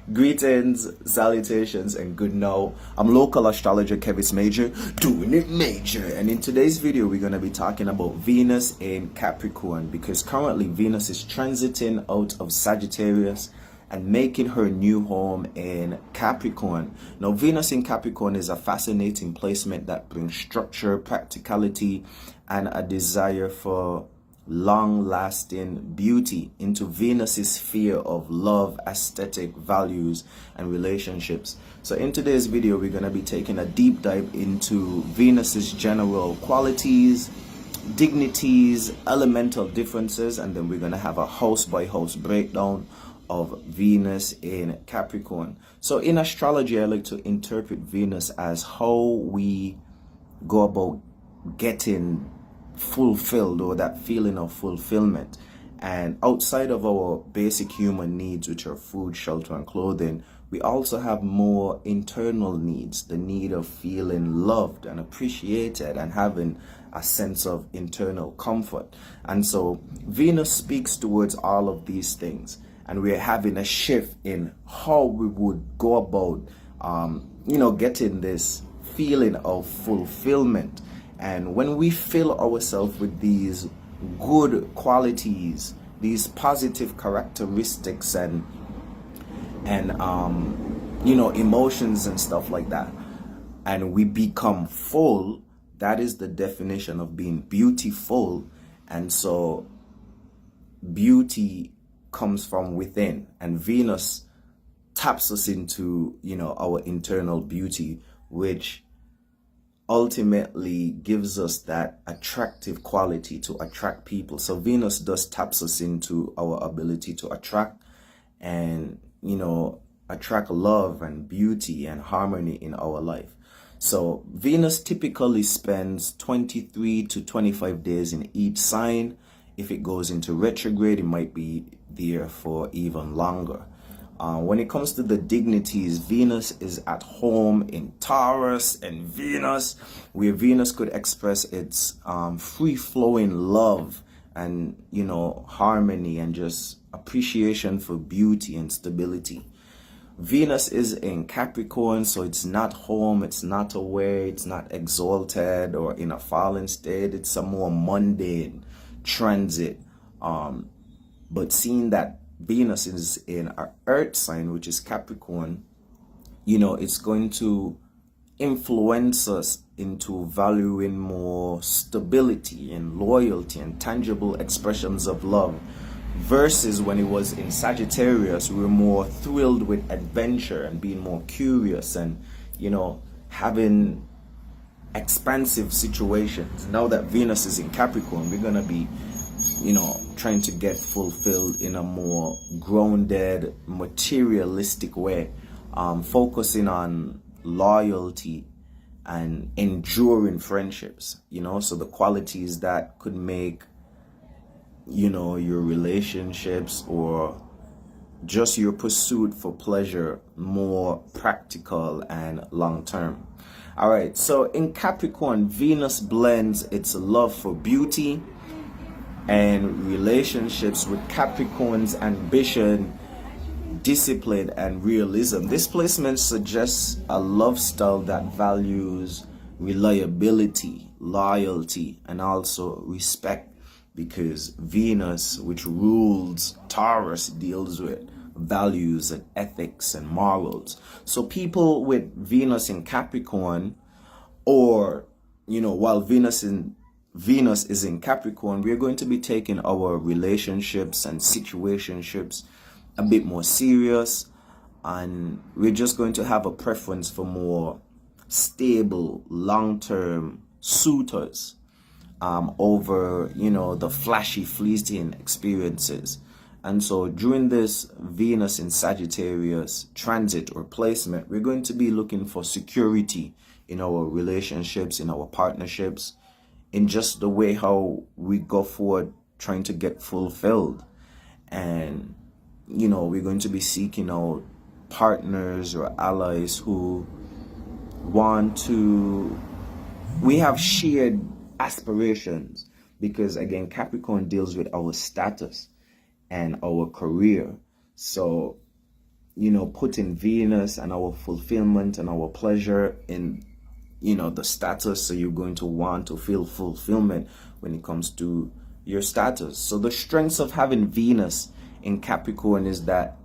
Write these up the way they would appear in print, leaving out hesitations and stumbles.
Greetings, salutations, and good now. I'm local astrologer Kevis Major, doing it major. And in today's video, we're going to be talking about Venus in Capricorn, because currently Venus is transiting out of Sagittarius and making her new home in Capricorn. Now, Venus in Capricorn is a fascinating placement that brings structure, practicality, and a desire for long-lasting beauty into Venus's sphere of love, aesthetic, values, and relationships. So in today's video, we're going to be taking a deep dive into Venus's general qualities, dignities, elemental differences, and then we're going to have a house-by-house breakdown of Venus in Capricorn. So in astrology, I like to interpret Venus as how we go about getting fulfilled, or that feeling of fulfillment. And outside of our basic human needs, which are food, shelter, and clothing, we also have more internal needs, the need of feeling loved and appreciated and having a sense of internal comfort. And so Venus speaks towards all of these things, and we're having a shift in how we would go about getting this feeling of fulfillment. And when we fill ourselves with these good qualities, these positive characteristics and emotions and stuff like that, and we become full, that is the definition of being beautiful. And so beauty comes from within, and Venus taps us into, our internal beauty, which ultimately gives us that attractive quality to attract people. So Venus does taps us into our ability to attract and, attract love and beauty and harmony in our life. So Venus typically spends 23 to 25 days in each sign. If it goes into retrograde, it might be there for even longer. When it comes to the dignities, Venus is at home in Taurus and Venus, where Venus could express its free-flowing love and, harmony and just appreciation for beauty and stability. Venus is in Capricorn, so it's not home, it's not away, it's not exalted or in a fallen state. It's a more mundane transit. But seeing that Venus is in our earth sign, which is Capricorn, it's going to influence us into valuing more stability and loyalty and tangible expressions of love, versus when it was in Sagittarius, we were more thrilled with adventure and being more curious and, having expansive situations. Now that Venus is in Capricorn, we're going to be trying to get fulfilled in a more grounded, materialistic way, focusing on loyalty and enduring friendships, so the qualities that could make, your relationships or just your pursuit for pleasure more practical and long-term. All right, so in Capricorn, Venus blends its love for beauty and relationships with Capricorn's ambition, discipline, and realism. This placement suggests a love style that values reliability, loyalty, and also respect, because Venus, which rules Taurus, deals with values and ethics and morals. So people with Venus in Capricorn, or while Venus is in Capricorn, we're going to be taking our relationships and situationships a bit more serious, and we're just going to have a preference for more stable, long-term suitors over, the flashy, fleeting experiences. And so during this Venus in Sagittarius transit or placement, we're going to be looking for security in our relationships, in our partnerships, in just the way how we go forward trying to get fulfilled. And, we're going to be seeking out partners or allies who we have shared aspirations, because again, Capricorn deals with our status and our career. So putting Venus and our fulfillment and our pleasure in, the status. So you're going to want to feel fulfillment when it comes to your status. So the strengths of having Venus in Capricorn is that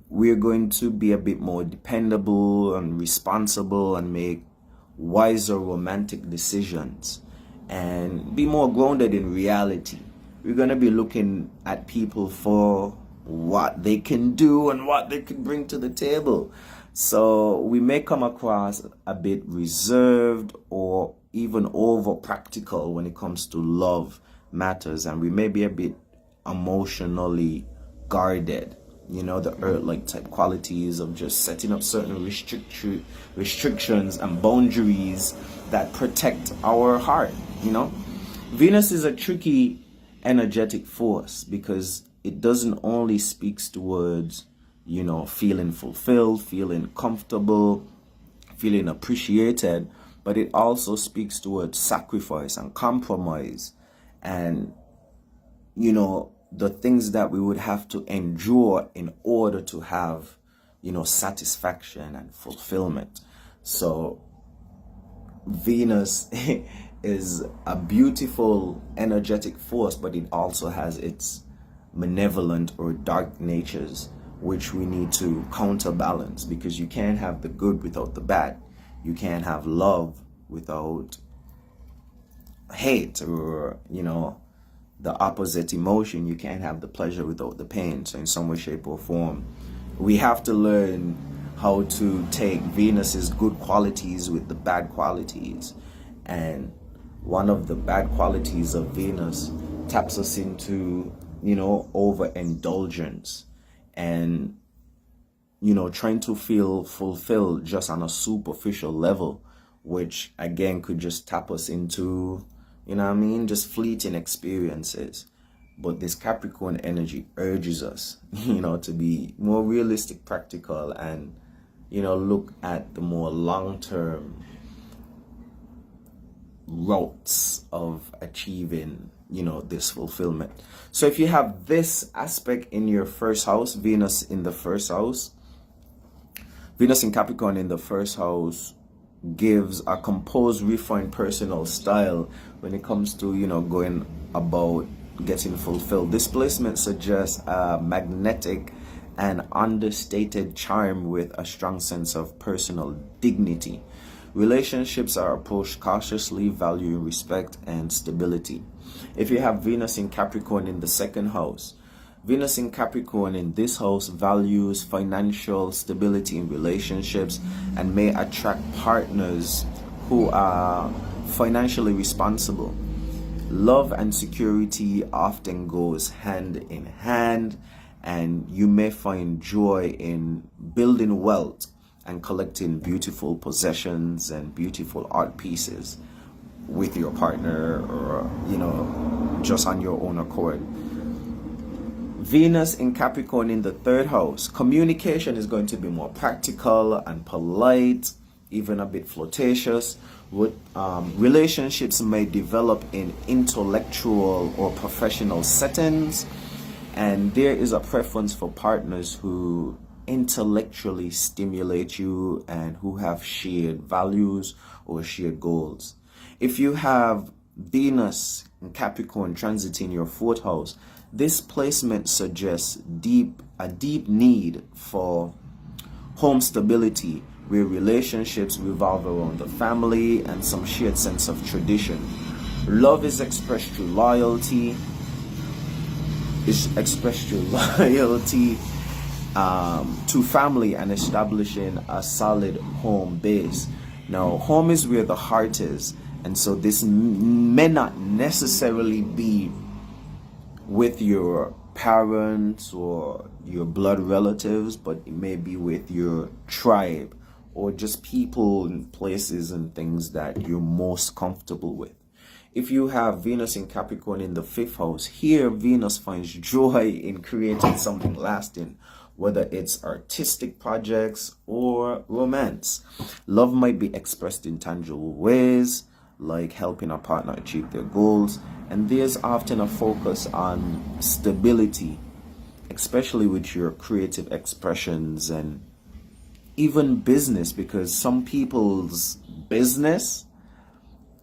we're going to be a bit more dependable and responsible and make wiser romantic decisions and be more grounded in reality. We're going to be looking at people for what they can do and what they can bring to the table. So we may come across a bit reserved or even over practical when it comes to love matters, and we may be a bit emotionally guarded. The earth-like type qualities of just setting up certain restrictions and boundaries that protect our heart. Venus is a tricky energetic force because it doesn't only speaks towards, feeling fulfilled, feeling comfortable, feeling appreciated, but it also speaks towards sacrifice and compromise and, the things that we would have to endure in order to have, satisfaction and fulfillment. So Venus is a beautiful energetic force, but it also has its malevolent or dark natures, which we need to counterbalance, because you can't have the good without the bad. You can't have love without hate, or, the opposite emotion. You can't have the pleasure without the pain. So in some way, shape, or form, we have to learn how to take Venus's good qualities with the bad qualities. And one of the bad qualities of Venus taps us into, overindulgence and, trying to feel fulfilled just on a superficial level, which again could just tap us into, just fleeting experiences. But this Capricorn energy urges us, to be more realistic, practical, and, look at the more long-term routes of achieving, this fulfillment. So if you have this aspect in your first house, Venus in the first house, Venus in Capricorn in the first house gives a composed, refined personal style when it comes to, going about getting fulfilled. This placement suggests a magnetic and understated charm with a strong sense of personal dignity. Relationships are approached cautiously, valuing respect and stability. If you have Venus in Capricorn in the second house, Venus in Capricorn in this house values financial stability in relationships and may attract partners who are financially responsible. Love and security often goes hand in hand, and you may find joy in building wealth and collecting beautiful possessions and beautiful art pieces with your partner, or just on your own accord. Venus in Capricorn in the third house, communication is going to be more practical and polite, even a bit flirtatious. Relationships may develop in intellectual or professional settings, and there is a preference for partners who intellectually stimulate you and who have shared values or shared goals. If you have Venus in Capricorn transiting your fourth house, this placement suggests a deep need for home stability, where relationships revolve around the family and some shared sense of tradition. Love is expressed through loyalty. To family and establishing a solid home base. Now, home is where the heart is, and so this may not necessarily be with your parents or your blood relatives, but it may be with your tribe or just people and places and things that you're most comfortable with. If you have Venus in Capricorn in the fifth house, here Venus finds joy in creating something lasting, whether it's artistic projects or romance. Love might be expressed in tangible ways, like helping a partner achieve their goals, and there's often a focus on stability especially with your creative expressions and even business, because some people's business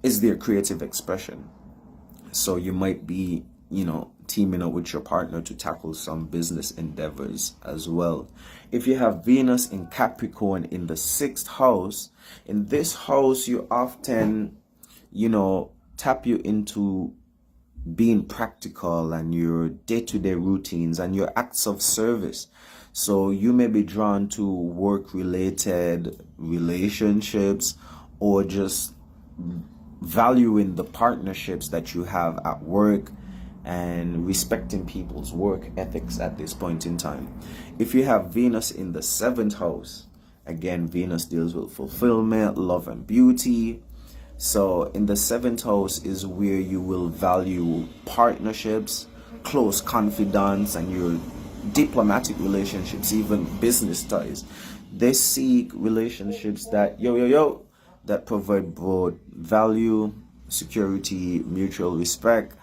is their creative expression. So you might be, teaming up with your partner to tackle some business endeavors as well. If you have Venus in Capricorn in the sixth house, in this house, you often, tap you into being practical and your day-to-day routines and your acts of service. So you may be drawn to work-related relationships, or just valuing the partnerships that you have at work and respecting people's work ethics at this point in time. If you have Venus in the seventh house, again, Venus deals with fulfillment, love, and beauty. So in the seventh house is where you will value partnerships, close confidants, and your diplomatic relationships, even business ties. They seek relationships that that provide broad value, security, mutual respect,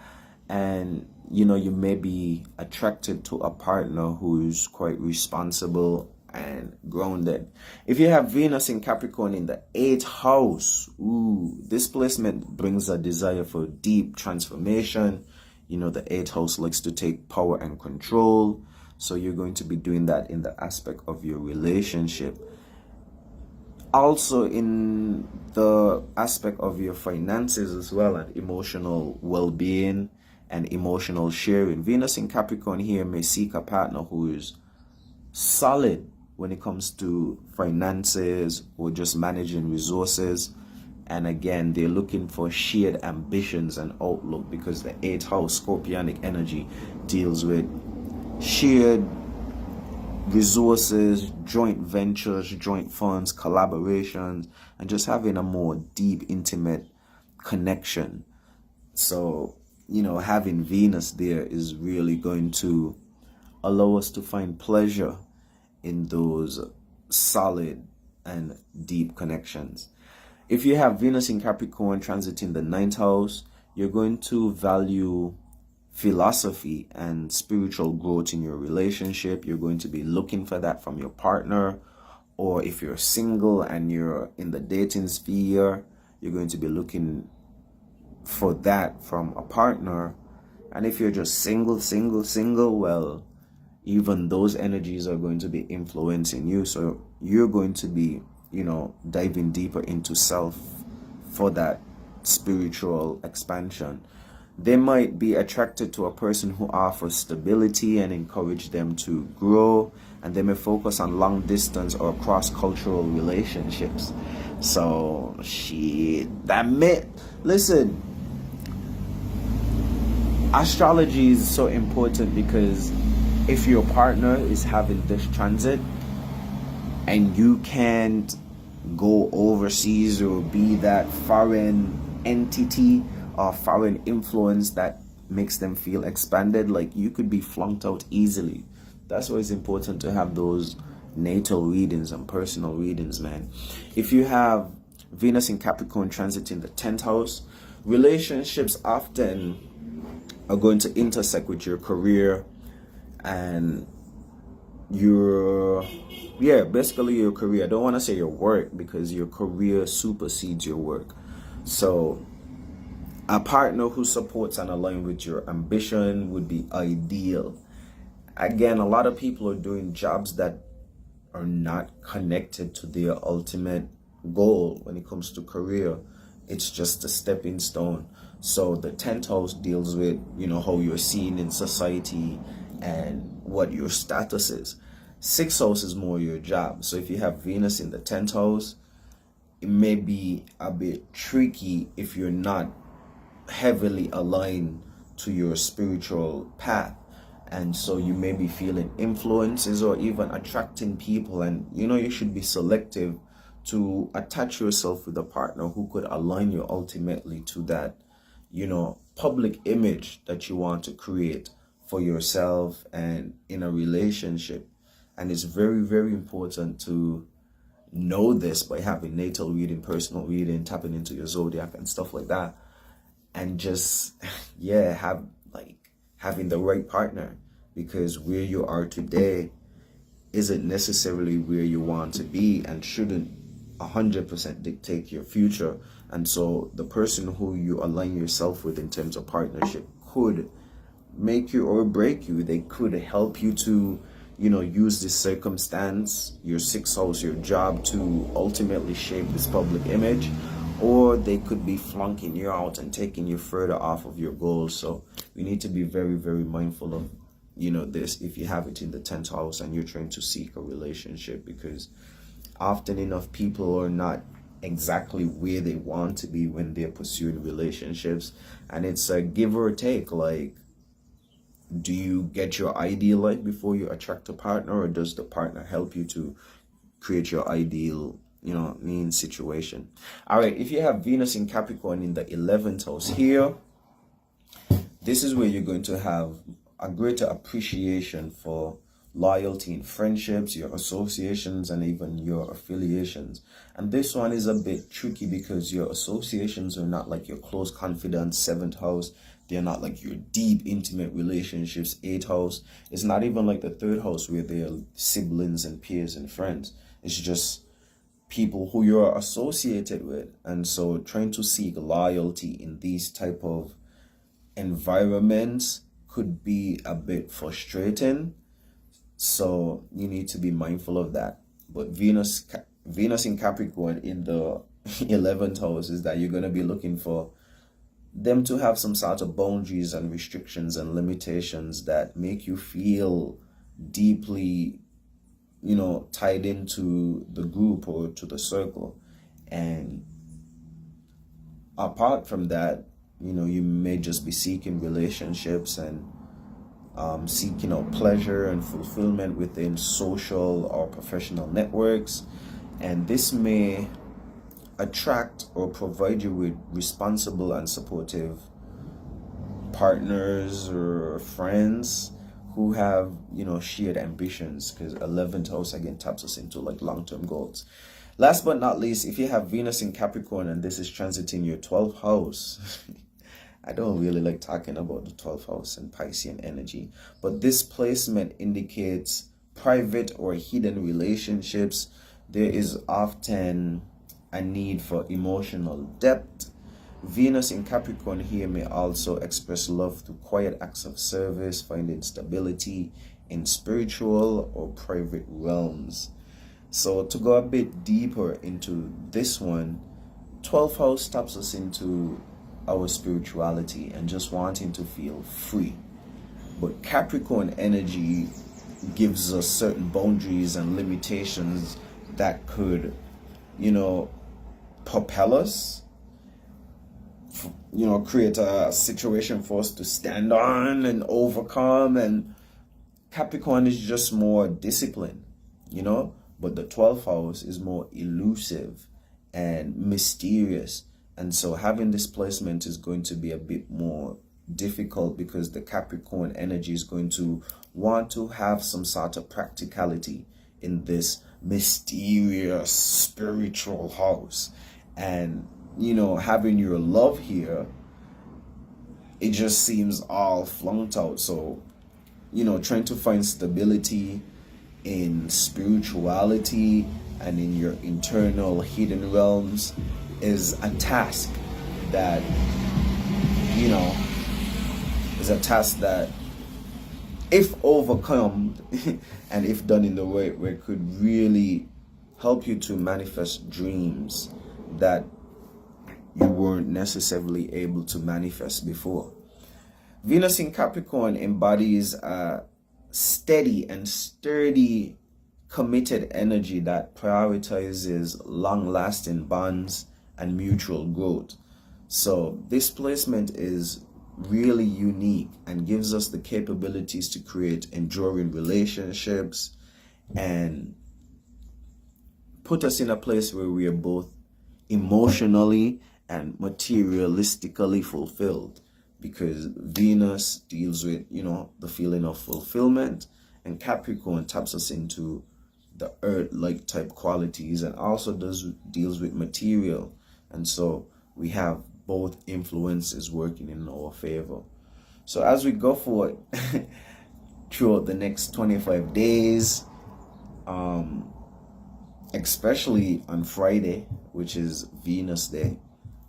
and you may be attracted to a partner who's quite responsible and grounded. If you have Venus in Capricorn in the eighth house, this placement brings a desire for deep transformation. The eighth house likes to take power and control, so you're going to be doing that in the aspect of your relationship. Also in the aspect of your finances as well, and emotional well-being and emotional sharing. Venus in Capricorn here may seek a partner who is solid when it comes to finances or just managing resources. And again, they're looking for shared ambitions and outlook, because the eighth house scorpionic energy deals with shared resources, joint ventures, joint funds, collaborations, and just having a more deep, intimate connection. So, having Venus there is really going to allow us to find pleasure in those solid and deep connections. If you have Venus in Capricorn transiting the ninth house, you're going to value philosophy and spiritual growth in your relationship. You're going to be looking for that from your partner. Or if you're single and you're in the dating sphere, you're going to be looking for that from a partner. And if you're just single, well, even those energies are going to be influencing you. So you're going to be, diving deeper into self for that spiritual expansion. They might be attracted to a person who offers stability and encourage them to grow, and they may focus on long distance or cross-cultural relationships. So listen, astrology is so important, because if your partner is having this transit and you can't go overseas or be that foreign entity or foreign influence that makes them feel expanded, like, you could be flunked out easily. That's why it's important to have those natal readings and personal readings, man. If you have Venus in Capricorn transit in the 10th house, relationships often are going to intersect with your career and basically your career. I don't want to say your work, because your career supersedes your work. So a partner who supports and aligns with your ambition would be ideal. Again, a lot of people are doing jobs that are not connected to their ultimate goal when it comes to career. It's just a stepping stone. So the 10th house deals with, how you're seen in society and what your status is. 6th house is more your job. So if you have Venus in the 10th house, it may be a bit tricky if you're not heavily aligned to your spiritual path. And so you may be feeling influences or even attracting people, and you should be selective to attach yourself with a partner who could align you ultimately to that public image that you want to create for yourself and in a relationship. And it's very, very important to know this by having natal reading, personal reading, tapping into your zodiac and stuff like that, and just having the right partner. because where you are today isn't necessarily where you want to be and shouldn't 100% dictate your future. And so the person who you align yourself with in terms of partnership could make you or break you. They could help you to, use this circumstance, your sixth house, your job, to ultimately shape this public image, or they could be flunking you out and taking you further off of your goals. So we need to be very, very mindful of, this if you have it in the 10th house and you're trying to seek a relationship, because often enough people are not exactly where they want to be when they're pursuing relationships, and it's a give or take. Like, do you get your ideal life before you attract a partner, or does the partner help you to create your ideal situation? All right, if you have Venus in Capricorn in the 11th house here, this is where you're going to have a greater appreciation for loyalty in friendships, your associations, and even your affiliations. And this one is a bit tricky because your associations are not like your close confidants, 7th house. They're not like your deep, intimate relationships, 8th house. It's not even like the 3rd house where they're siblings and peers and friends. It's just people who you're associated with. And so trying to seek loyalty in these type of environments could be a bit frustrating. So you need to be mindful of that. But Venus in Capricorn in the 11th house is that you're going to be looking for them to have some sort of boundaries and restrictions and limitations that make you feel deeply, tied into the group or to the circle. And apart from that, you may just be seeking relationships and seeking out pleasure and fulfillment within social or professional networks. And this may attract or provide you with responsible and supportive partners or friends who have, shared ambitions, because 11th house again taps us into like long-term goals. Last but not least, if you have Venus in Capricorn and this is transiting your 12th house, I don't really like talking about the 12th house and Piscean energy, but this placement indicates private or hidden relationships. There is often a need for emotional depth. Venus in Capricorn here may also express love through quiet acts of service, finding stability in spiritual or private realms. So to go a bit deeper into this one, 12th house taps us into our spirituality and just wanting to feel free. But Capricorn energy gives us certain boundaries and limitations that could, propel us, create a situation for us to stand on and overcome. And Capricorn is just more disciplined, but the 12th house is more elusive and mysterious. And so having this placement is going to be a bit more difficult because the Capricorn energy is going to want to have some sort of practicality in this mysterious spiritual house. And, having your love here, it just seems all flunked out. So, trying to find stability in spirituality and in your internal hidden realms is a task that, if overcome and if done in the way where it could really help you to manifest dreams that you weren't necessarily able to manifest before. Venus in Capricorn embodies a steady and sturdy, committed energy that prioritizes long-lasting bonds and mutual growth. So this placement is really unique and gives us the capabilities to create enduring relationships and put us in a place where we are both emotionally and materialistically fulfilled, because Venus deals with, the feeling of fulfillment, and Capricorn taps us into the earth-like type qualities and also deals with material. And so we have both influences working in our favor. So as we go forward, throughout the next 25 days, especially on Friday, which is Venus Day,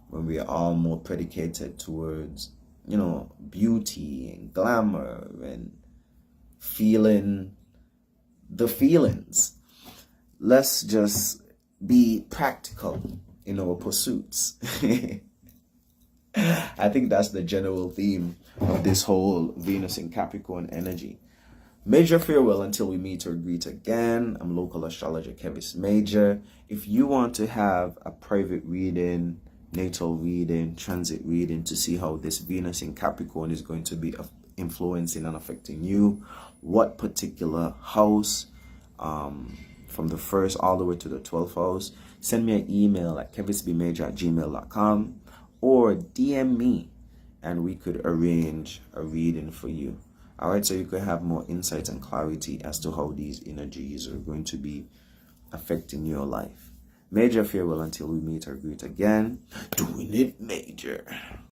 when we are all more predicated towards, beauty and glamour and feeling the feelings. Let's just be practical in our pursuits. I think that's the general theme of this whole Venus in Capricorn energy. Major farewell until we meet or greet again. I'm local astrologer Kevis Major. If you want to have a private reading, natal reading, transit reading to see how this Venus in Capricorn is going to be influencing and affecting you, what particular house, from the 1st all the way to the 12th house, send me an email at kevisbmajor@gmail.com or DM me and we could arrange a reading for you. All right, so you could have more insight and clarity as to how these energies are going to be affecting your life. Major farewell until we meet or greet again. Doing it major.